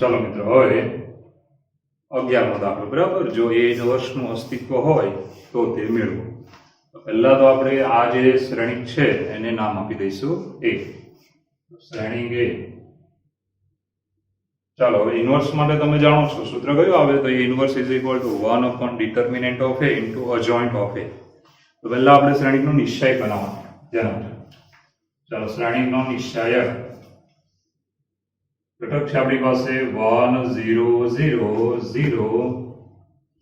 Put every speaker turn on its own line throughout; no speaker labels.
चलो मित्रों हवे 11मो दाखलो बराबर। जो ए इनवर्सનું અસ્તિત્વ હોય તો તે મેળવો। તો પહેલા તો આપણે આ જે શ્રેણિક છે એને નામ આપી દઈશું એ શ્રેણિક એ। ચાલો હવે ઇન્વર્સ માટે તમે જાણો છો સૂત્ર કયું આવે તો inverse is equal to 1 upon determinant of A into adjoint of A. તો પહેલા આપણે શ્રેણિકનો નિશ્ચય બનાવવાનો ધ્યાન આપજો। ચાલો શ્રેણિકનો નિશ્ચય घटक है अपनी पास 1 0 0 0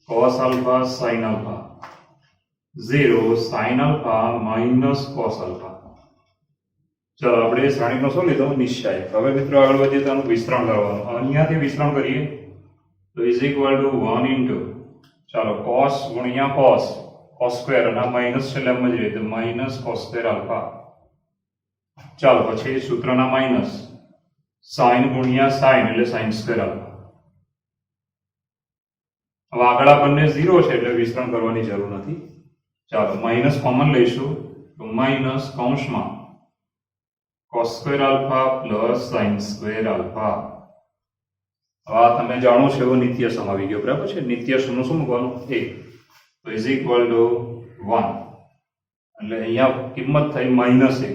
cos alpha sin alpha 0 sin alpha minus cos alpha. चलो આપણે શ્રેણિકનો શું લીધો નિશ્ચય। હવે મિત્રો આગળ વધીએ તો આનું વિસ્તરણ કરવાનું। અહીંયાથી વિસ્તરણ કરીએ તો ઇઝ ઇક્વલ ટુ 1 ઇન્ટુ ચાલો cos ગુણ્યા cos cos સ્ક્વેર અને માઈનસ છે એટલે એમ જ રહે તો માઈનસ cos સ્ક્વેર અલ્ફા। ચાલો પછી સૂત્રના માઈનસ sin गुणिया sin એટલે sin સ્ક્વેર અલ્ફા। હવે આગળ આ બંને 0 છે એટલે વિસ્તરણ કરવાની જરૂર નથી। ચાલો માઈનસ કોમન લઈશું તો માઈનસ કૌંસમાં cos square alpha plus sin square alpha. હવે આ તમે જાણો છો એવો નિત્યસમ આવી ગયો બરાબર છે। નિત્યસમનું શું મૂકવાનું 1 તો ઇઝ ઇક્વલ ટુ 1 એટલે અહીંયા કિંમત થઈ -1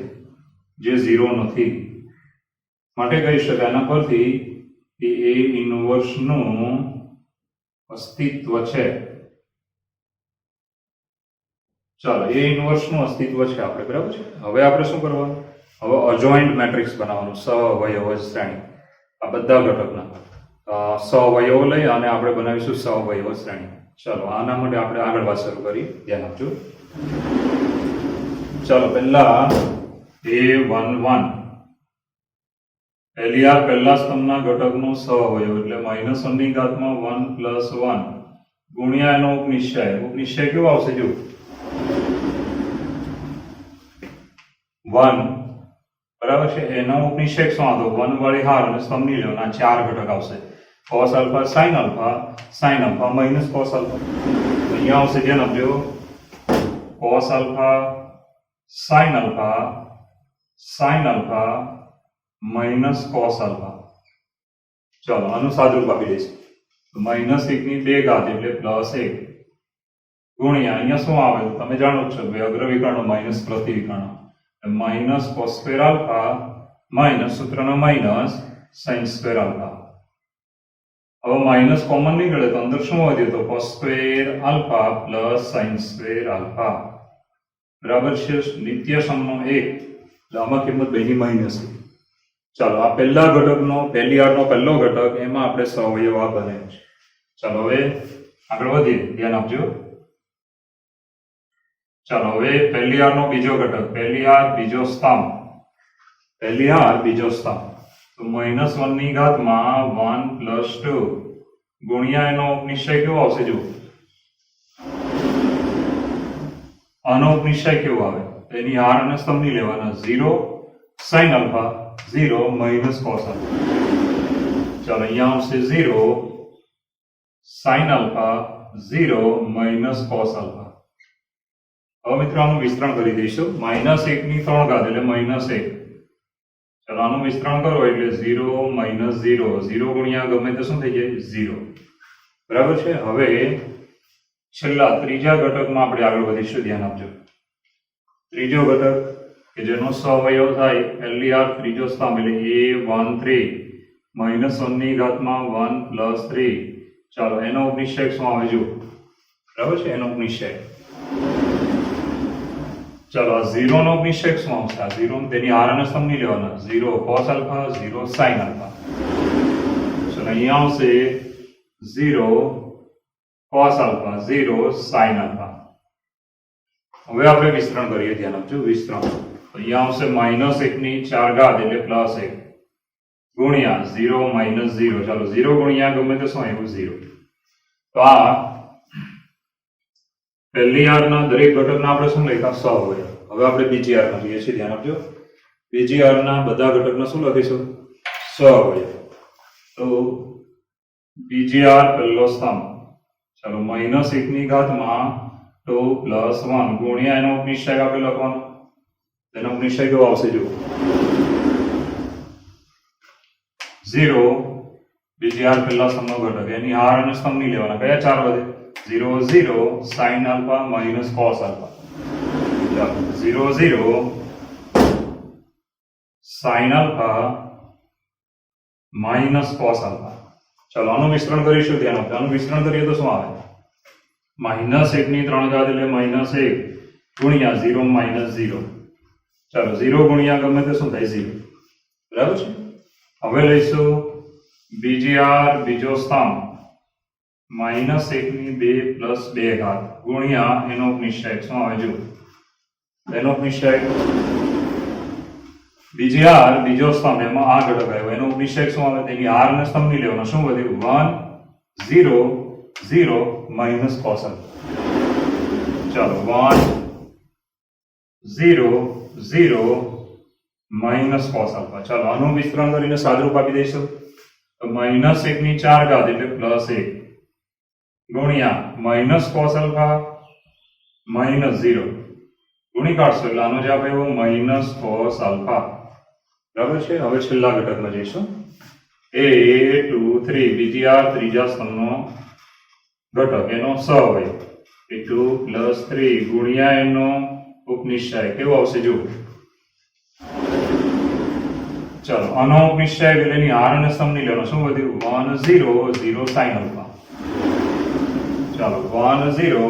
જે 0 નથી માટે કહી શકાય આના પરથી કે એ ઇન્વર્સનું અસ્તિત્વ છે। ચાલો એ ઇન્વર્સનું અસ્તિત્વ છે આપણે બરાબર છે। હવે આપણે શું કરવાનું હવે અજોઇન્ટ મેટ્રિક્સ બનાવવાનું સહઅવયવ શ્રેણી આ બધા ઘટકના સહઅવયવો લઈ અને આપણે બનાવીશું સહઅવયવ શ્રેણી। ચાલો આના માટે આપણે આગળ વાત શરૂ કરી ધ્યાન આપજો। ચાલો પહેલા a11 LR પહેલા સ્તંભના ઘટકનો સહઅવયવ એટલે -1 ની ઘાતમાં 1 + 1 ગુણ્યા એનો ઉપનિશ્ચય। ઉપનિશ્ચય કેવો આવશે જો 1 બરાબર છે। એનો ઉપનિશ્ચય શું આવતો 1 વાળી હાર અને સ્તંભની લેવાના ચાર ઘટક આવશે cos alpha sin alpha minus cos alpha. અહીંયા આવશે ધ્યાન આપજો cos alpha sin alpha minus cos alpha. चलो आनु सादरूप आपी दईशुं -1 ની 2 ઘાત એટલે +1 ગુણ્યા અહીંયા શું આવે તો તમે જાણો છો કે અગ્રવિકર્ણ માઈનસ પ્રતિવિકર્ણ minus cos square alpha minus સૂત્રનો માઈનસ sin સ્ક્વેર અલ્ફા। હવે માઈનસ કોમન નીકળે તો અંદર શું વધે તો cos square alpha plus sin square alpha બરાબર છે નિત્યસમનો 1 એટલે આમાં કિંમત બેની માઈનસ। ચાલો આ પહેલા ઘટકનો પહેલી આરનો પહેલો ઘટક એમાં આપણે સહઅવયવ આ બનાવ્યો છે। ચાલો હવે આગળ વધીએ ધ્યાન આપજો। ચાલો હવે પહેલી આરનો બીજો ઘટક પહેલી આર બીજો સ્તંભ તો -1 ની ઘાતમાં 1 + 2 ગુણ્યા એનો ઉપનિશ્ચય કેવો આવશે જો આનો ઉપનિશ્ચય કેવો આવે એની આર અને સ્તંભની લેવાના 0 sin alpha 0 minus cos alpha. चलो यहाँ से 0 sin alpha 0 minus cos alpha. अब मित्रों आनु विस्तरण करी दईशुं -1 ની 3 ઘાત એટલે -1। चलो आनु विस्तरण करो એટલે 0 -0 0 गुणिया गमे तो शुं थई जाय 0 बराबर छे। हवे छेल्ला त्रीजा घटकमां आपणे આગળ વધીશું ध्यान आपजो। ત્રીજો ઘટક કે જેનો સહઅવયવ થાય LR ત્રીજો સ્તંભ એટલે A13 -1 ની ઘાતમાં 1 + 3 ચાલો એનો ઉપનિશ્ચય શું આવે જો બરાબર છે એનો ઉપનિશ્ચય। ચાલો આ 0 નો ઉપનિશ્ચય શું આવશે આ 0 તેની આર અને સ્તંભની લેવાના 0 cos અલ્ફા 0 sin અલ્ફા। ચાલો અહીંયા આવશે 0 cos અલ્ફા 0 sin અલ્ફા। હવે આપણે વિસ્તરણ કરીએ ધ્યાન આપજો વિસ્તરણ तो यहाँ से -1 ની 4 ઘાત એટલે +1 ગુણ્યા 0 -0 चलो 0 गुणिया गमे तो શું આવ્યું 0। તો આ પહેલી આરના દરેક ઘટકના આપણે શું લખ્યા સહઅવયવ। હવે આપણે બીજી આરના લઈએ છીએ ધ્યાન આપજો। બીજી આરના બધા ઘટકના શું લખીશું સહઅવયવ। તો બીજી આર પહેલો સ્તંભ चलो -1 ની ઘાતમાં 2 + 1 ગુણ્યા એનો ઉપનિશ્ચય આપણે લખવાનો તેનો નિશ્ચય કેવો આવશે જો 0 બીજી હાર પહેલા સ્તંભનો ઘટક, એની હાર અને સ્તંભ નહીં લેવાના. કયા ચાર વધે? 0 0 sin alpha minus cos alpha. ચાલો 0 0 sin alpha minus cos alpha. ચાલો આનું મિશ્રણ કરીશું. ધ્યાન આપજો. આનું મિશ્રણ કરીએ તો શું આવે? -1 ની 3 ઘાત એટલે -1 ગુણ્યા 0 -0. ચાલો 0 ગુણ્યા ગમે તે શું થાય? 0. બરાબર છે. હવે લઈશું બીજી હાર બીજો સ્તંભ -1 ની 2 + 2 ઘાત ગુણ્યા એનો નિશ્ચય શું આવે? જો એનો નિશ્ચય બીજી હાર બીજો સ્તંભ એમાં આ ઘટક આવ્યો, એનો નિશ્ચય શું આવે? તેની હાર અને સ્તંભ નહીં લેવાનો. શું વધ્યું? 1 0 0 minus cos alpha. ચાલો 1 0 0 minus cos alpha. ચાલો આનું વિસ્તરણ કરીને સાદરૂપ આપી દઈશું. તો -1 ની 4 ઘાત એટલે +1 ગુણ્યા minus cos alpha -0 ગુણી કાઢશો એટલે આનો જવાબ આવ્યો -cos alpha. બરાબર છે. હવે છેલ્લા ઘટકમાં જઈશું. a 2 3 બીજી હાર ત્રીજા સ્તંભનો ઘટક, એનો સહવય 2 + 3 ગુણ્યા એનો ઉપનિશ્ચય કેવો આવશે? જો ચાલો આનો ઉપનિશ્ચય એટલે એની હાર અને સ્તંભ નહીં લેવાનો. શું વધ્યું? 1 0 0 sin alpha. ચાલો 1 0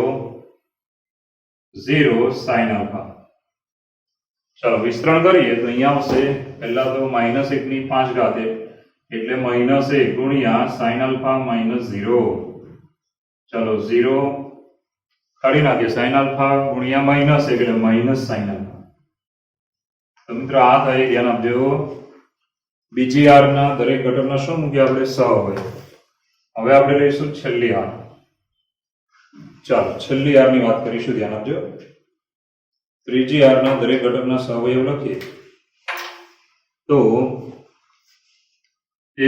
0 sin alpha. ચાલો વિસ્તરણ કરીએ તો અહીંયા આવશે પહેલા તો -1 ની 5 ઘાત એટલે -1 ગુણ્યા sin alpha -0. ચાલો 0 કાઢી નાખીએ. sin alpha ગુણ્યા -1 એટલે -sin alpha. તો મિત્રો આ થાય. ધ્યાન આપજો. બીજી હારના દરેક ઘટકના શું મૂક્યા આપણે? સહવય. હવે આપણે લઈશું છેલ્લી હાર. ચાલો છેલ્લી હારની વાત કરીશું. ધ્યાન આપજો. ત્રીજી હારના દરેક ઘટકના સહવયવ લખીએ તો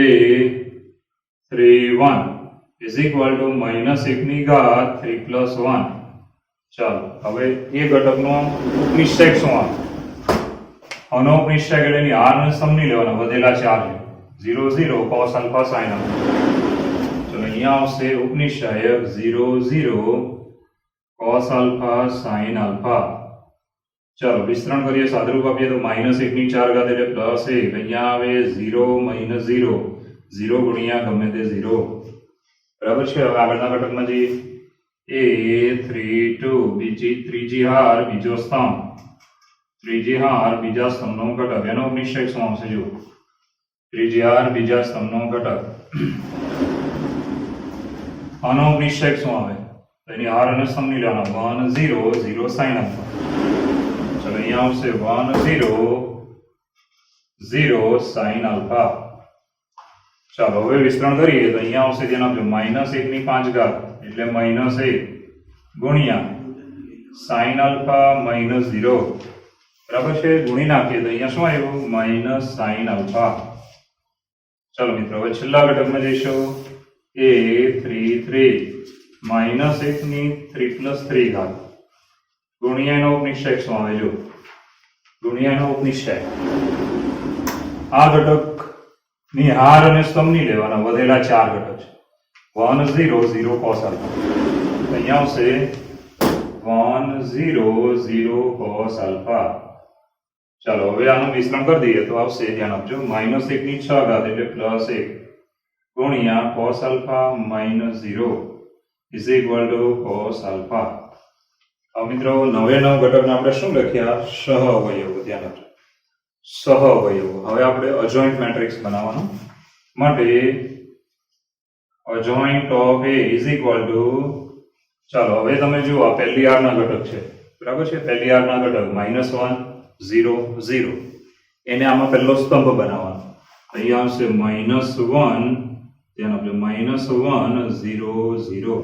a31 is equal to -1 ની ઘાત 3 + 1. ચાલો હવે એ ઘટકનો નિશ્ચય શું આવે? આનો નિશ્ચય એટલે એની હાર અને સ્તંભ નહીં લેવાના, વધેલા 4 0 0 cos alpha sin alpha. ચલો અહીંયા આવશે ઉપનિશ્ચય 0 0 cos alpha sin alpha. ચાલો વિસ્તરણ કરીએ સાદરૂપ આપીએ તો -1 ની 4 ઘાત એટલે +1 અહીંયા આવે 0 0 0 ગુણ્યા ગમે તે 0. બરાબર છે. હવે આગળના ઘટકમાં જઈએ. a32 ત્રીજી હાર બીજો સ્તંભ ત્રીજી હાર બીજા સ્તંભનો ઘટક, એનો નિશ્ચય શું આવશે? જો ત્રીજી હાર બીજા સ્તંભનો ઘટક, આનો નિશ્ચય શું આવે? એની હાર અને સ્તંભ નહીં લેવાના. 1 0 0 sin alpha. ચલો અહીંયા આવશે 1 0 0 sin alpha. ચાલો હવે વિસ્તરણ કરીએ તો અહીંયા આવશે. ધ્યાન આપજો. -1 ની 5 ઘાત એટલે -1 ગુણ્યા sin alpha -0. બરાબર છે. ગુણી નાખીએ તો અહીંયા શું આવ્યું? -sin alpha. ચાલો મિત્રો હવે છેલ્લા ઘટકમાં જઈશું. a33 -1 ની 3 + 3 ઘાત ગુણ્યા એનો ઉપનિશ્ચય શું આવે? જો ગુણ્યા એનો ઉપનિશ્ચય. આ ઘટક ની હાર અને સ્તંભ નહીં લેવાના, વધેલા 4 ઘટક છે. 1 0 0 cos alpha. અહીંયા આવશે 1 0 0 cos alpha. ચાલો હવે આનું વિસ્તરણ કરી દઈએ તો આવશે. ધ્યાન આપજો. -1 ની 6 ઘાત એટલે +1 ગુણ્યા cos alpha -0 is equal to cos alpha. હવે મિત્રો 9 ઘટકને આપણે શું લખ્યા? સહઅવયવો. ધ્યાન આપજો. સહઅવયવો. હવે આપણે અજોઇન્ટ મેટ્રિક્સ બનાવવાનો માટે અજોઇન્ટ of a is equal to, ચાલો હવે તમે જુઓ આ પહેલી હારના ઘટક છે. બરાબર છે. પહેલી હારના ઘટક -1 0 0 એને આમાં પહેલો સ્તંભ બનાવવાનો. અહીંયા આવશે -1. ધ્યાન આપજો. -1 0 0.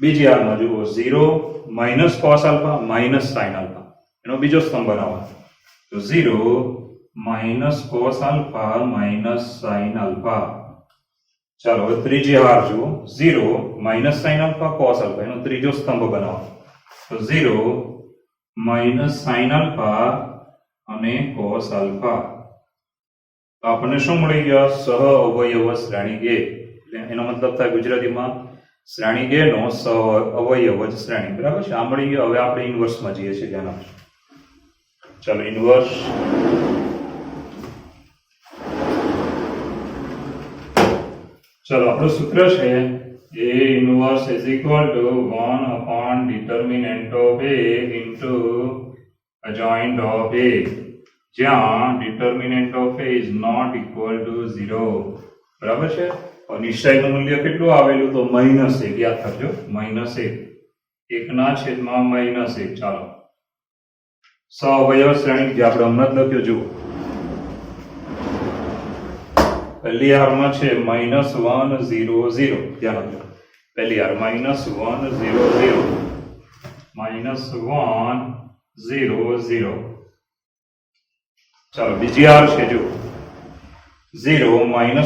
બીજી હારમાં જુઓ 0 cos alpha sin alpha એનો બીજો સ્તંભ બનાવવાનો. તો 0 cos alpha sin alpha. ચાલો હવે ત્રીજી હાર જુઓ. 0 sin alpha cos alpha એનો ત્રીજો સ્તંભ બનાવવાનો. તો 0 sin alpha અને cos alpha. તો આપણને શું મળી ગયો? સહ અવયવ શ્રેણી એ. એનો મતલબ થાય ગુજરાતીમાં શ્રેણી એ નો સહ અવયવ જ શ્રેણી. બરાબર છે? આ મળી ગયો. હવે આપણે ઇન્વર્સમાં જઈએ છીએ. ધ્યાન આપજો. ચાલો ઇન્વર્સ. ચાલો આપણું સૂત્ર છે A inverse is equal to 1 upon determinant of A into adjoint of A, જ્યાં determinant of A is not equal to 0. બરાબર છે? નિશ્ચયનું મૂલ્ય કેટલું આવેલું? તો -1. યાદ કરજો, -1. 1/-1. ચાલો સહઅવયવ શ્રેણી જે આપણે હમણાં જ લખ્યો જુઓ. પહેલી હારમાં છે -1 0 0. ધ્યાન આપજો. પહેલી હાર -1 0 0, -1 0 0. ચાલો બીજી હાર છે જો 0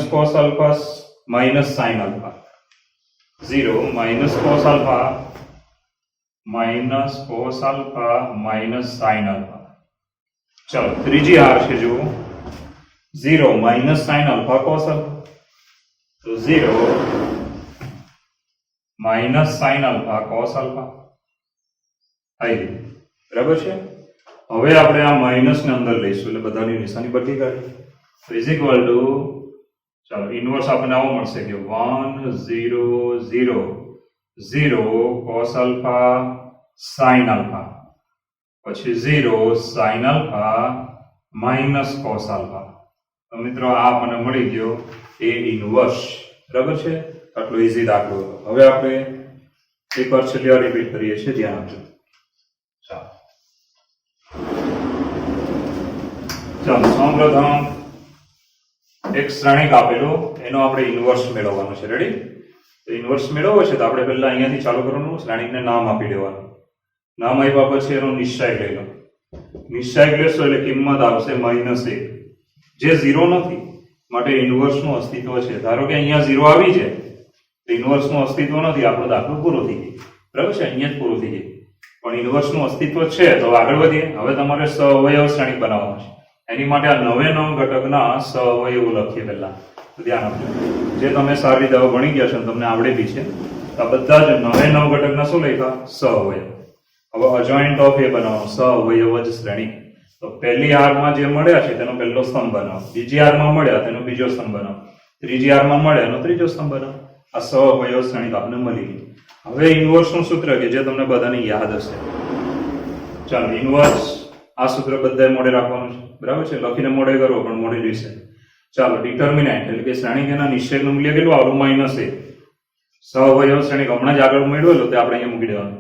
- cos alpha - sin alpha. 0 - cos alpha -cos alpha -sin alpha. ચાલો ત્રીજી હાર છે જો 0 - sin alpha cos alpha. તો 0 - sin alpha cos alpha આવી ગઈ. બરાબર છે? હવે આપણે આ માઇનસ ને અંદર લઈશું એટલે બધાની નિશાની બદલી કાઢી. તો ઇઝ ઇક્વલ ટુ, ચાલો ઇન્વર્સ આપણને આવો મળશે કે 1 0 0 0 cos alpha sin alpha, પછી 0 sin alpha minus cos alpha. તો મિત્રો આ આપણને મળી ગયો A ઇન્વર્સ. બરાબર છે? આટલો ઈઝી દાખલો હતો. હવે આપણે એક વાર છેલ્લી રિપીટ કરીએ છીએ. ધ્યાન આપજો. ચાલો સૌપ્રથમ એક શ્રેણિક આપેલો, એનો આપણે ઇન્વર્સ મેળવવાનો છે. રેડી? તો ઇન્વર્સ મેળવવો છે તો આપણે પહેલા અહીંયાથી ચાલુ કરવાનું. શ્રેણિકને નામ આપી દેવાનું. નામ આપ્યા પછી એનો નિશ્ચય લઈ લો. નિશ્ચય લેશો એટલે કિંમત આવશે -1, જે 0 નથી, માટે ઇન્વર્સનું અસ્તિત્વ છે. ધારો કે અહીંયા 0 આવી જાય તો ઇન્વર્સનું અસ્તિત્વ નથી, આપણો દાખલો પૂરો થઈ ગયો. બરાબર છે? અહીંયા જ પૂરો થઈ ગયો. પણ ઇન્વર્સનું અસ્તિત્વ છે તો આગળ વધીએ. હવે તમારે સહઅવયવ શ્રેણિક બનાવવાનું છે. એની માટે આ 9 ઘટકના સહઅવયવો લખીએ પહેલા. તો ધ્યાન આપજો. જે તમે સારી રીતે હવે ભણી ગયા છો અને તમને આવડે બી છે. આ બધા જ 9 ઘટકના શું લખ્યા? સહઅવયવ. હવે અજોઇન્ટ ઓફ એ બનાવવાનો, સહઅવયવ જ શ્રેણિક. તો પહેલી હારમાં જે મળ્યા છે તેનો પહેલો સ્તંભ બનાવો, બીજી હારમાં મળ્યા તેનો બીજો સ્તંભ બનાવો, ત્રીજી હારમાં મળ્યા એનો ત્રીજો સ્તંભ બનાવો. આ સહઅવયવ શ્રેણિક આપણે મળી ગઈ. હવે ઇન્વર્સનું સૂત્ર કે જે તમને બધાને યાદ હશે. ચાલો ઇન્વર્સ, આ સૂત્ર બધાએ મોઢે રાખવાનું છે. બરાબર છે? લખીને મોઢે કરો પણ મોઢે જોઈશે. ચાલો ડિટર્મિનન્ટ એટલે કે શ્રેણિક એના નિશ્ચયનું મૂલ્ય કેટલું આવડું? -1. સહઅવયવ શ્રેણિક હમણાં જ આગળ મેળવેલો તે આપણે અહીંયા મૂકી દેવાનું.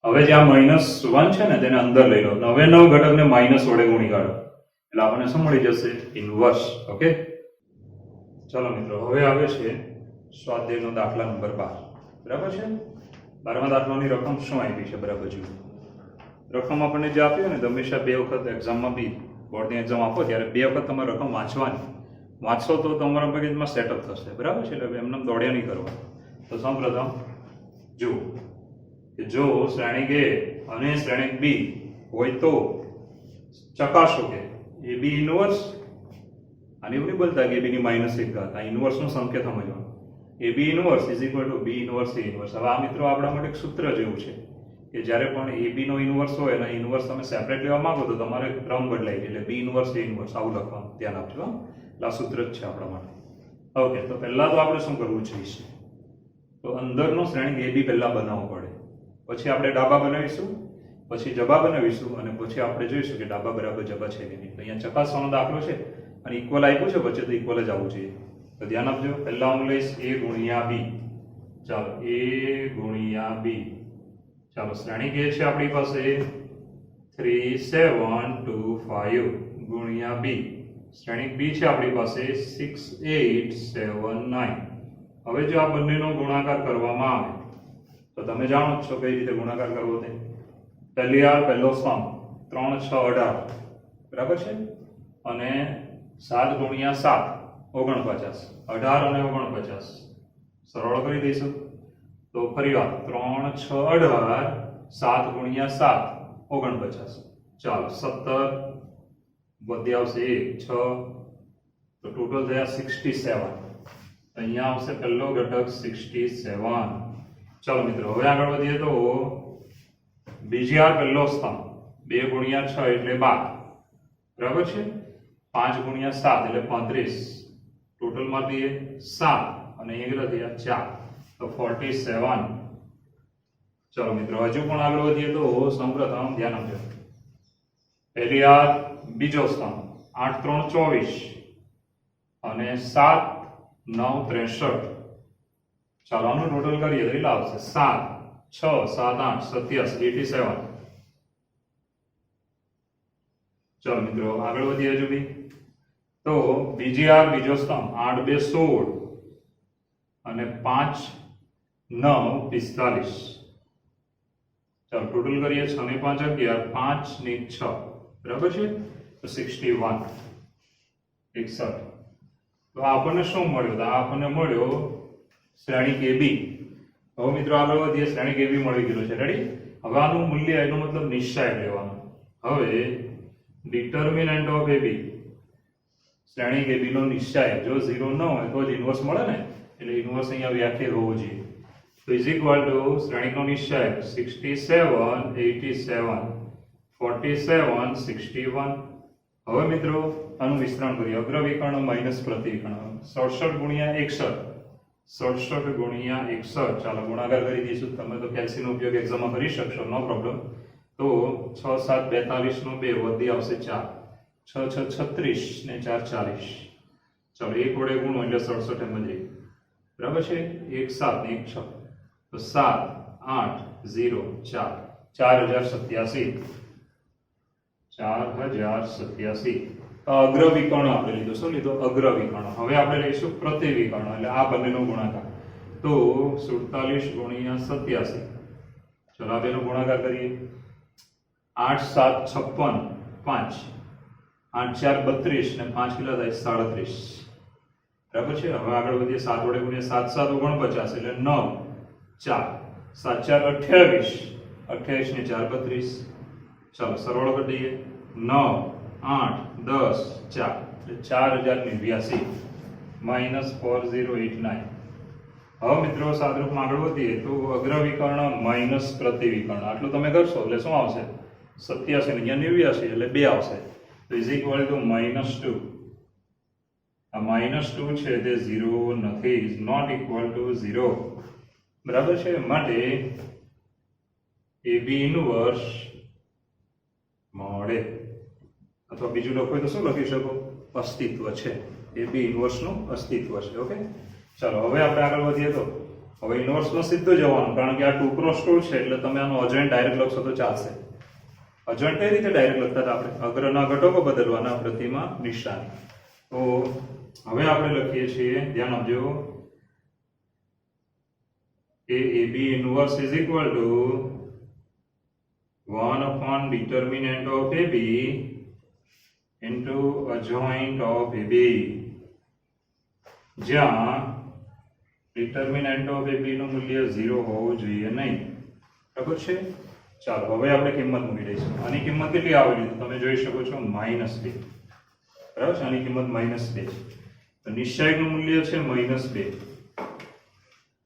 હવે જે આ -1 છે ને તેને અંદર લઈ લો. 9 ઘટકને માઇનસ વડે ગુણી કાઢો એટલે આપણને શું મળી જશે? ઇન્વર્સ. ઓકે? ચાલો મિત્રો હવે આવે છે સ્વાધ્યાયનો દાખલા નંબર 12. બરાબર છે? 12મા દાખલાની રકમ શું આપી છે? બરાબર જુઓ. રકમ આપણને જે આપ્યું ને, હંમેશા 2 વખત એક્ઝામમાં બી, બોર્ડની એક્ઝામ આપો ત્યારે 2 વખત તમારે રકમ વાંચવાની. વાંચશો તો તમારા મગજમાં સેટઅપ થશે. બરાબર છે? એટલે એમને દોડ્યા નહીં કરવા. તો સૌપ્રથમ જુઓ કે જો શ્રેણિક A અને શ્રેણિક B હોય તો ચકાસો કે AB ઇન્વર્સ, અને એવું નહીં બોલતા કે AB ની -1 ઘાત. આ ઇન્વર્સનો સંકેત સમજવાનો. AB inverse is equal two B inverse A inverse. હવે આ મિત્રો આપણા માટે એક સૂત્ર જેવું છે કે જ્યારે પણ AB નો ઇન્વર્સ હોય અને ઇન્વર્સ તમે સેપરેટ લેવા માંગો તો તમારે ક્રમ બદલાય એટલે B ઇન્વર્સ A ઇન્વર્સ આવું લખવાનું. ધ્યાન આપજો. એટલે આ સૂત્ર જ છે આપણા માટે. ઓકે, તો પહેલા તો આપણે શું કરવું જોઈએ? તો અંદરનો શ્રેણિક AB પહેલા બનાવવો પડે. પછી આપણે ડાબા બનાવીશું, પછી જબા બનાવીશું, અને પછી આપણે જોઈશું કે ડાબા બરાબર જબા છે કે નહીં. તો અહીંયા ચકાસવાનો દાખલો છે અને ઇક્વલ આપ્યું છે વચ્ચે, તો ઇક્વલ જ આવવું જોઈએ. તો ધ્યાન આપજો. પહેલા હું લઈશ A ગુણ્યા B. ચાલો A ગુણ્યા B. ચાલો શ્રેણિક A છે આપણી પાસે 3 7 2 5 ગુણ્યા B. શ્રેણિક B છે આપણી પાસે 6 8 7 9. હવે જો આ બંનેનો ગુણાકાર કરવામાં આવે તો તમે જાણો છો કઈ રીતે ગુણાકાર કરવો તે. પહેલી હાર પહેલો સ્તંભ 3 6 18. બરાબર છે? અને 7 ગુણ્યા 7 49. 18 અને 49 સરળ કરી દઈશું. તો ફરી વાર 3 6 18, 7 ગુણ્યા 7 49. ચાલો 17 વધી આવશે 1 6 તો ટોટલ થયા 67. અહીંયા આવશે પહેલો ઘટક 67. ચાલો મિત્રો હવે આગળ વધીએ તો બીજી આર પહેલો સ્તંભ 2 ગુણ્યા 6 એટલે 12, બરાબર છે. 5 ગુણ્યા 7 એટલે 35. ટોટલ માં દઈએ 7 અને અહીંયા કેટલા થયા 4, તો 47. ચાલો મિત્રો હજુ પણ આગળ વધીએ તો સૌપ્રથમ ધ્યાન આપજો. પહેલી આર બીજો સ્તંભ 8 3 24 અને 7 9 63. ચાલો આનું ટોટલ કરીએ તો કેટલા આવશે 7 6 7 8 27 87. ચાલો મિત્રો આગળ વધીએ હજુ બી તો બીજી આર બીજો સ્તંભ 8 2 16 અને 5 9 45. ચાલો ટોટલ કરીએ 6 ને 5 11 5 ને 6, બરાબર છે, તો 61 61. તો આપણને શું મળ્યું? તો આપણને મળ્યો શ્રેણી KB. હવે મિત્રો આગળ વધીએ. શ્રેણી KB મળી ગયું છે, રેડી. હવે આનું મૂલ્ય એનો મતલબ નિશ્ચાયક લેવાનો. હવે ડિટર્મિનન્ટ ઓફ AB, શ્રેણી KB નો નિશ્ચાયક જો 0 ન હોય તો જ ઇન્વર્સ મળે ને, એટલે ઇન્વર્સ અહીંયા વ્યાખ્યાયિત હોવો જોઈએ. તો ઇઝ ઇક્વલ ટુ શ્રેણીનો નિશ્ચાયક 67 87 47 61. હવે મિત્રો આનું વિસ્તરણ કરીએ. અગ્રવિકર્ણ માઇનસ પ્રતિવિકર્ણ 67 ગુણ્યા 61 67 ગુણ્યા 61. ચાલો ગુણાકાર કરી દઈશું. તમે તો કેલ્સીનો ઉપયોગ એક્ઝામમાં કરી શકશો, નો પ્રોબ્લેમ. તો 6 7 42 નો 2 વધી આવશે 4, 6 6 36 ને 4 40. ચાલો એક વડે ગુણો એટલે 67 એમ જ રહે, બરાબર છે. 1 7 ને 1 6, તો 7 8 0 4 4087. 4087. અગ્રવિકર્ણ આપણે લીધો. શું લીધો? અગ્રવિકર્ણ. હવે આપણે લઈશું પ્રતિવિકર્ણ, એટલે આ બંનેનો ગુણાકાર. તો 47 ગુણ્યા 87. ચલો આ બેનો ગુણાકાર કરીએ. 8 7 56 5 8 4 32 ને 5 કેટલા થાય 37, બરાબર છે. હવે આગળ વધીએ. 7 વડે ગુણ્યા 7 7 49 એટલે 9 4 7 4 28 28 ને 4 32. ચાલો સરવાળો કરી દઈએ. 9 8 10 4 એટલે 4089 માઇનસ 4089. હવે મિત્રો સાદરૂપમાં આગળ વધીએ તો અગ્રવિકર્ણ માઇનસ પ્રતિવિકર્ણ આટલું તમે કરશો એટલે શું આવશે? 87 ને 89 એટલે 2 આવશે. તો ઇઝ ઇક્વલ ટુ -2. આ -2 છે તે 0 નથી, ઇઝ નોટ ઇક્વલ ટુ 0, બરાબર છે. માટે AB ઇન્વર્સ મળે. અથવા બીજું લખો તો શું લખી શકો? અસ્તિત્વ છે. AB ઇન્વર્સ નું અસ્તિત્વ છે. ઓકે, ચાલો હવે આપણે આગળ વધીએ. તો હવે ઇન્વર્સ માં સીધું જવાનું, કારણ કે આ 2 ક્રોસ 2 છે એટલે તમે આનો અજોઇન્ટ ડાયરેક્ટ લખશો તો ચાલશે. અજોઇન્ટ કઈ રીતે ડાયરેક્ટ લખતા હતા આપણે? અગ્રના ઘટકો બદલવાના, પ્રતિમા નિશાની. તો હવે આપણે લખીએ છીએ, ધ્યાન આપજો, કે AB inverse is equal to 1 upon determinant of AB into adjoint of AB, જ્યાં determinant of AB નું મૂલ્ય 0 હોવું જોઈએ નહીં, બરાબર છે. ચાલો હવે આપણે કિંમત મૂકી દઈશું. આની કિંમત કેટલી આવેલી તો તમે જોઈ શકો છો -2, બરાબર છે. આની કિંમત -2 છે. તો નિશ્ચાયકનું મૂલ્ય છે -2.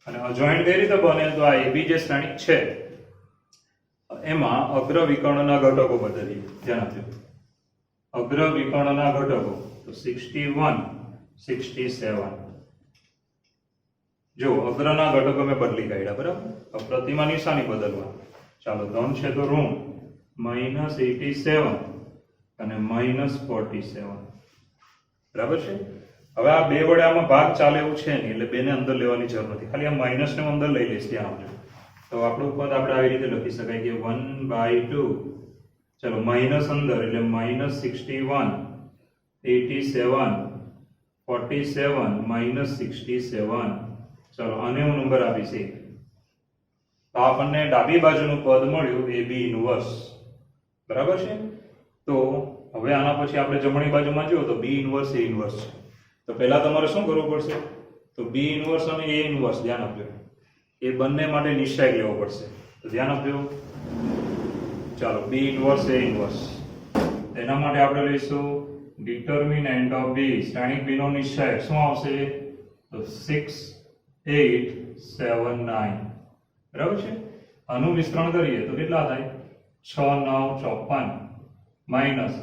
અને અજોઇન્ટ કઈ રીતે બને? તો આ AB જે શ્રેણિક છે એમાં અગ્રવિકર્ણના ઘટકો બદલીએ. ધ્યાન આપજો, અગ્રવિકર્ણના ઘટકો. તો 61 67. જો અગ્રના ઘટકો મેં બદલી કાઢ્યા, બરાબર. પ્રતિમા નિશાની બદલવા. ચાલો ધન છે તો ઋણ -87 અને -47, બરાબર છે. હવે આ બે વડે આમાં ભાગ ચાલે એવું છે નહીં, એટલે બેને અંદર લેવાની જરૂર નથી, ખાલી આ માઇનસ ને અંદર લઈ લઈશ. ત્યાં આવજો. તો આપણું પદ આપણે આવી રીતે લખી શકાય કે 1/2. ચલો માઇનસ અંદર એટલે -61 87 47 -67. ચલો આને હું નંબર આપીશ 1. તો આપણને ડાબી બાજુનું પદ મળ્યું AB ઇન્વર્સ, બરાબર છે. તો હવે આના પછી આપણે જમણી બાજુમાં જુઓ તો B ઇન્વર્સ A ઇન્વર્સ છે. તો પહેલા તમારે શું કરવું પડશે? તો B ઇન્વર્સ અને A ઇન્વર્સ, ધ્યાન આપજો, એ બંને માટે નિશ્ચય લેવો પડશે. તો ધ્યાન આપજો. ચાલો B ઇન્વર્સ A ઇન્વર્સ, એના માટે આપણે લઈશું ડિટર્મિનન્ટ ઓફ બી, શ્રેણિક બી નો નિશ્ચયક શું આવશે? તો 6 8 7 9. બરાબર છે. આનું વિસ્તરણ કરીએ તો કેટલા થાય? 6 9 54 માઇનસ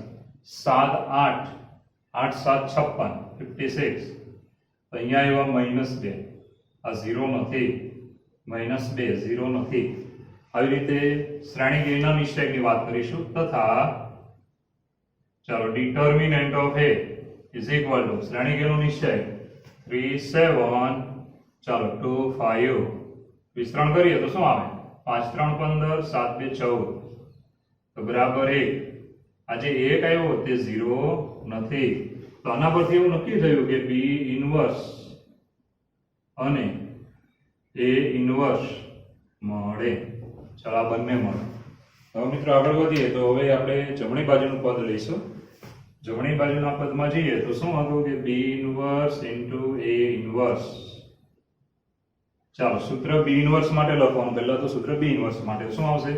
7 8 8 7 56 56. તો અહીંયા આવ્યા -2. આ 0 નથી, -2 0 નથી. આવી રીતે શ્રેણિક a ના નિશ્ચયકની વાત કરીશું. તથા ચાલો determinant of a is equal two શ્રેણિક a નો નિશ્ચયક 3 7 ચાલો 2 5. વિસ્તરણ કરીએ તો શું આવે? 5 3 15 7 2 14 તો બરાબર 1. આ જે 1 આવ્યો તે 0 નથી. તો આના પરથી એવું નક્કી થયું કે b ઇન્વર્સ અને a ઇન્વર્સ મળે. ચાલો આ બંને મળે. હવે મિત્રો આગળ વધીએ તો હવે આપણે જમણી બાજુનું પદ લઈશું. જમણી બાજુના પદમાં જઈએ તો શું હતું કે b inverse into a inverse. ચાલો સૂત્ર b ઇન્વર્સ માટે લખવાનું. પહેલા તો સૂત્ર b ઇન્વર્સ માટે શું આવશે?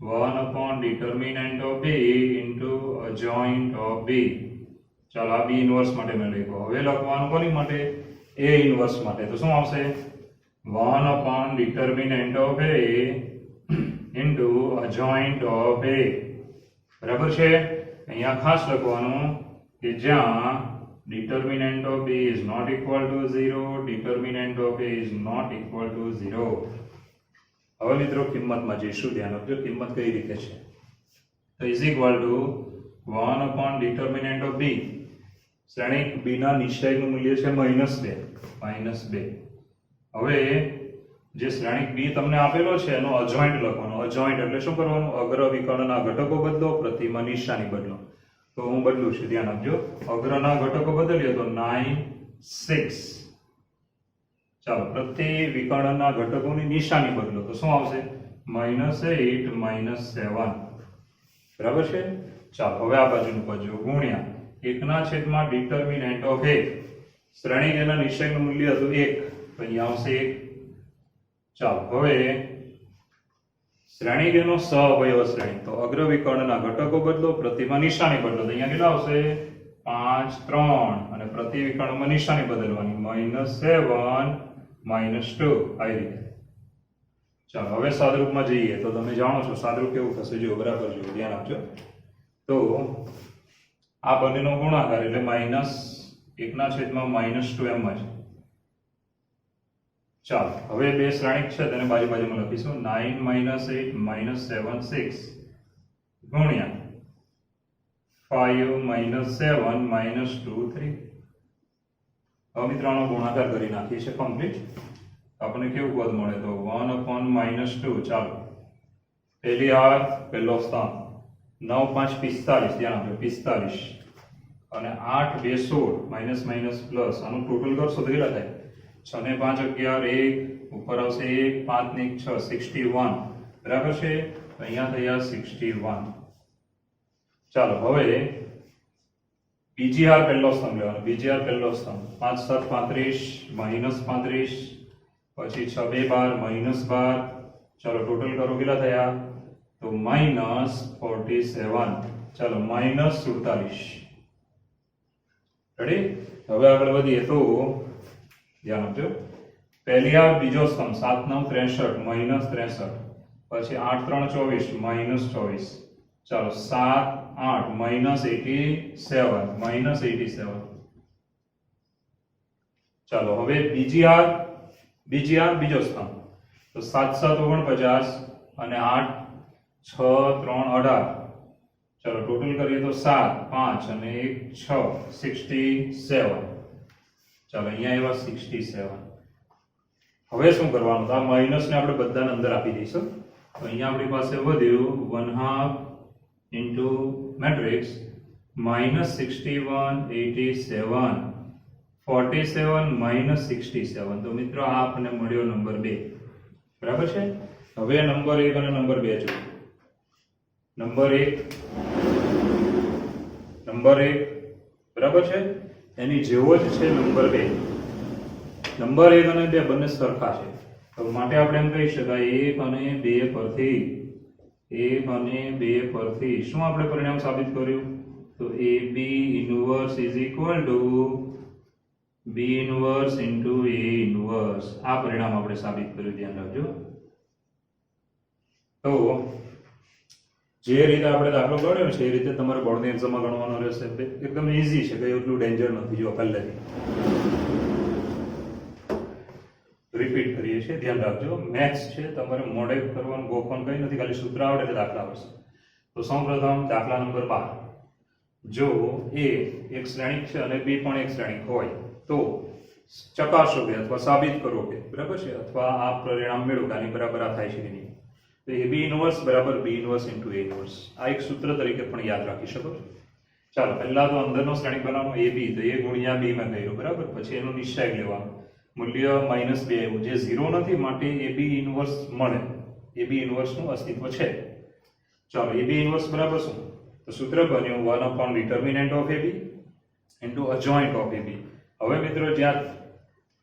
1 upon determinant of b into adjoint of b. ચાલો આ b ઇન્વર્સ માટે મેં લખ્યું. હવે લખવાનું કોની માટે? a ઇન્વર્સ માટે. તો શું આવશે? 1 upon determinant of a into adjoint of a. બરાબર છે. અહીંયા ખાસ લખવાનું કે જ્યાં determinant of b is not equal to 0, determinant of a is not equal to 0. હવે મિત્રો કિંમતમાં જઈશું. ધ્યાન આપજો કિંમત કઈ રીતે છે. તો is equal to 1 upon determinant of b. શ્રેણિક b ના નિશ્ચયકનું મૂલ્ય છે -2. હવે જે શ્રેણિક b તમને આપેલો છે એનો અજોઇન્ટ લખવાનો. અજોઇન્ટ એટલે શું કરવાનું? અગ્ર વિકર્ણના ઘટકો બદલો, પ્રતિમાં નિશાની બદલો. તો હું બદલું છું. ધ્યાન આપજો. અગ્રના ઘટકો બદલીએ તો 9 6. ચાલો પ્રતિ વિકર્ણના ઘટકોની નિશાની બદલો તો શું આવશે? -8 -7. બરાબર છે. ચાલો હવે આ બાજુનું પદ જો ગુણ્યા 1/, ડિટર્મિનન્ટ ઓફ a. શ્રેણિક a ના નિશ્ચયકનું મૂલ્ય હતું 1 તો અહીંયા આવશે 1. ચાલો હવે શ્રેણિક a નો સહઅવયવ શ્રેણિક. તો અગ્ર વિકર્ણના ઘટકો બદલો, પ્રતિમાં નિશાની બદલો. તો અહીંયા કેટલા આવશે? 5 3 અને પ્રતિ વિકર્ણમાં નિશાની બદલવાની -7 -2 આવી રીતે. ચાલો હવે સાદરૂપમાં જઈએ તો તમે જાણો છો સાદરૂપ કેવું થશે. જો બરાબર જો ધ્યાન આપજો. તો આ બંનેનો ગુણાકાર એટલે -1/-2 એમ જ. ચાલો હવે બે શ્રેણિક છે તેને બાજુ બાજુમાં લખીશું. 9 -8 -7 6 ગુણ્યા 5 -7 -2 3. હવે મિત્રો આનો ગુણાકાર કરી નાખીએ છીએ કમ્પ્લીટ. આપણને કેવું પદ મળે? તો 1 upon -2. ચાલો પહેલી હાર પહેલો સ્થાન 9 5 45. ધ્યાન આપજો 45 અને 8 2 16 માઇનસ માઇનસ પ્લસ. આનું ટોટલ કરશો તો કેટલા થાય? 6 ને 5 11 1 ઉપર આવશે 1 5 ને 6 61. બરાબર છે. તો અહીંયા થયા 61. ચાલો હવે બીજી હાર પહેલો સ્તંભ લેવાનો. બીજી હાર પહેલો સ્તંભ 5 7 35 -35 પછી 6 2 12 -12. ચાલો ટોટલ કરો કેટલા થયા? તો -47. ચાલો -47. રેડી. હવે આગળ વધીએ તો ધ્યાન આપજો. પહેલી હાર બીજો સ્તંભ 7 9 63 -63 પછી 8 3 24 -24. ચાલો 7 8 -87 ચાલો હવે બીજી હાર બીજો સ્તંભ તો 7 7 49 અને 8 6 3 18. ચાલો ટોટલ કરીએ તો 7 5 અને 1 6 67. ચાલો અહીંયા આવ્યા 67. હવે શું કરવાનું? તો આ માઇનસ ને આપણે બધાને અંદર આપી દઈશું. તો અહીંયા આપણી પાસે વધ્યું 1/2 into matrix -61 87 47 -67. તો મિત્રો આ આપણને મળ્યો નંબર 2. બરાબર છે. હવે નંબર 1 અને નંબર 2 જો. નંબર 1 બરાબર છે એની જેવો જ છે નંબર 2. નંબર 1 અને 2 બંને સરખા છે. તો માટે આપણે એમ કહી શકાય 1 અને 2 પરથી 1 અને 2 પરથી શું આપણે પરિણામ સાબિત કર્યું? તો A B inverse is equal to B inverse into A inverse. આ પરિણામ આપણે સાબિત કર્યું, ધ્યાન રાખજો. તો જે રીતે આપણે દાખલો ગણ્યો છે એ રીતે તમારે બોર્ડની એક્ઝામમાં ગણવાનો રહેશે. એકદમ ઇઝી છે, કંઈ એટલું ડેન્જર નથી. જો પહેલેથી રિપીટ કરીએ છીએ, ધ્યાન રાખજો. મેથ્સ છે, તમારે મોડે કરવાનું ગોખવાનું કંઈ નથી, ખાલી સૂત્ર આવડે એટલે દાખલા આવશે. તો સૌપ્રથમ દાખલા નંબર 12. જો એ એક શ્રેણિક છે અને બી પણ એક શ્રેણિક હોય તો ચકાસો કે અથવા સાબિત કરો કે બરાબર છે, અથવા આ પરિણામ મેળવો કે આની બરાબર આ થાય છે કે નહીં. તો એ બી ઇનવર્સ બરાબર બી ઇનવર્સ ઇન્ટુ એ ઇનવર્સ. આ એક સૂત્ર તરીકે પણ યાદ રાખી શકો છો. ચાલો, પહેલા તો અંદરનો શ્રેણિક બનાવવાનો એ બી, તો એ ગુણ્યા બી માં કર્યું બરાબર. પછી એનું નિશ્ચય લેવાનું, મૂલ્ય -2 આવ્યું, જે 0 નથી, માટે એ બી ઇનવર્સ મળે. એ બી ઇનવર્સનું અસ્તિત્વ છે. ચાલો, એ બી ઇનવર્સ બરાબર શું? તો સૂત્ર બન્યું 1 determinant of A B into adjoint of A B. હવે મિત્રો, જ્યાં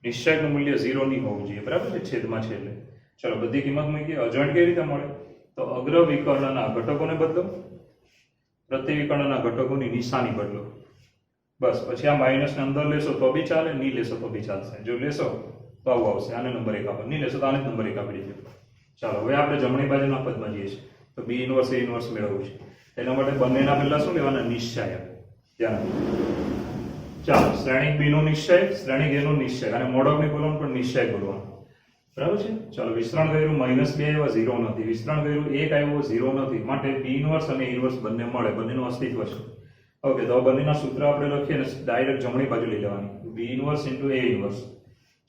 નિશ્ચયનું મૂલ્ય 0 નહીં હોવું જોઈએ બરાબર છે, છેદમાં છે એટલે. ચલો, બધી કિંમત મૂકીએ. અજોઇન્ટ કેવી રીતે મળે? તો અગ્ર વિકર્ણના ઘટકોને બદલો, પ્રતિવિકર્ણના ઘટકોની નિશાની બદલો. બસ. પછી આ માઇનસને અંદર લેશો તો બી ચાલે, નહીં લેશો તો બી ચાલશે. જો લેશો તો આવું આવશે, આને નંબર 1 આપો, નહીં લેશો તો આને નંબર 1 આપી દેજો. ચાલો, હવે આપણે જમણી બાજુના પદમાં જઈએ છીએ. તો બી ઇનવર્સ એ ઇનવર્સ મેળવવું છે. એના માટે બંનેના પહેલા શું લેવાના? નિશ્ચય. ધ્યાન રાખો. ચાલો, શ્રેણિક બી નો નિશ્ચય, શ્રેણિક એ નો નિશ્ચય, અને મોડકની બોલવાનું પણ નિશ્ચય બોલવાનું બરાબર છે. ચાલો, વિસ્તરણ કર્યું, -2 આવ્યા, 0 નથી. વિસ્તરણ કર્યું, 1 આવ્યો, 0 નથી. માટે બી ઇનવર્સ અને ઇનવર્સ બંને મળે, બંનેનું અસ્તિત્વ છે. ઓકે, તો બંનેના સૂત્ર આપણે લખીએ અને ડાયરેક્ટ જમણી બાજુ લઈ લેવાની. બી ઇનવર્સ ઇન્ટુ એ ઇનવર્સ.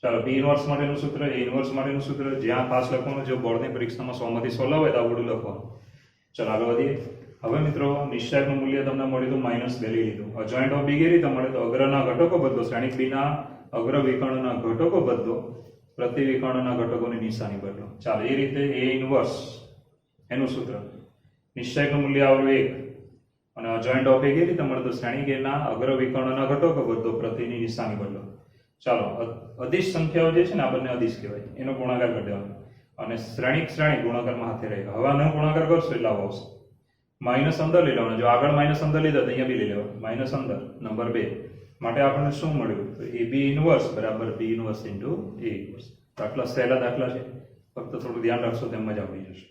ચાલો, બી ઇનવર્સ માટેનું સૂત્ર, એ ઇનવર્સ માટેનું સૂત્ર, જ્યાં ખાસ લખવાનું, જો બોર્ડની પરીક્ષામાં 100 માંથી 16 હોય તો આવડું લખવાનું. ચાલો, આગળ વધીએ. હવે મિત્રો, નિશ્ચયકનું મૂલ્ય તમને મળ્યું -2 લઈ લીધું. અજોઇન્ટ ઓફ બી કેવી રીતે મળે? તો અગ્રના ઘટકો બદલો, શ્રેણિક બીના અગ્ર વિકર્ણના ઘટકો બદલો, પ્રતિવિકર્ણના ઘટકોની નિશાની બદલો. ચાલો, એ રીતે એ ઇનવર્સ એનું સૂત્ર, નિશ્ચયકનું મૂલ્ય આવ્યું 1, અને અજોઇન્ટ ઓફ એ કેવી રીતે મળે? તો શ્રેણિક એના અગ્ર વિકર્ણના ઘટકો બદલો, પ્રતિની નિશાની બદલો. ચાલો, અદિશ સંખ્યાઓ જે છે ને, આ બંને અદિશ કહેવાય, એનો ગુણાકાર કરી દેવાનો, અને શ્રેણિક ગુણાકારમાં હાથે રહેगा. હવે આનો ગુણાકાર કરશો એટલે આવો આવશે. માઇનસ અંદર લઈ લેવાનો, જો આગળ માઇનસ અંદર લીધા તો અહીંયા બી લઈ લેવાનું, માઇનસ અંદર, નંબર 2. માટે આપણને શું મળ્યું? તો એ બી ઇનવર્સ બરાબર બી ઇનવર્સ ઇન્ટુ એ ઇનવર્સ. દાખલા સહેલા દાખલા છે, ફક્ત થોડું ધ્યાન રાખશો તો મજા આવી જશે.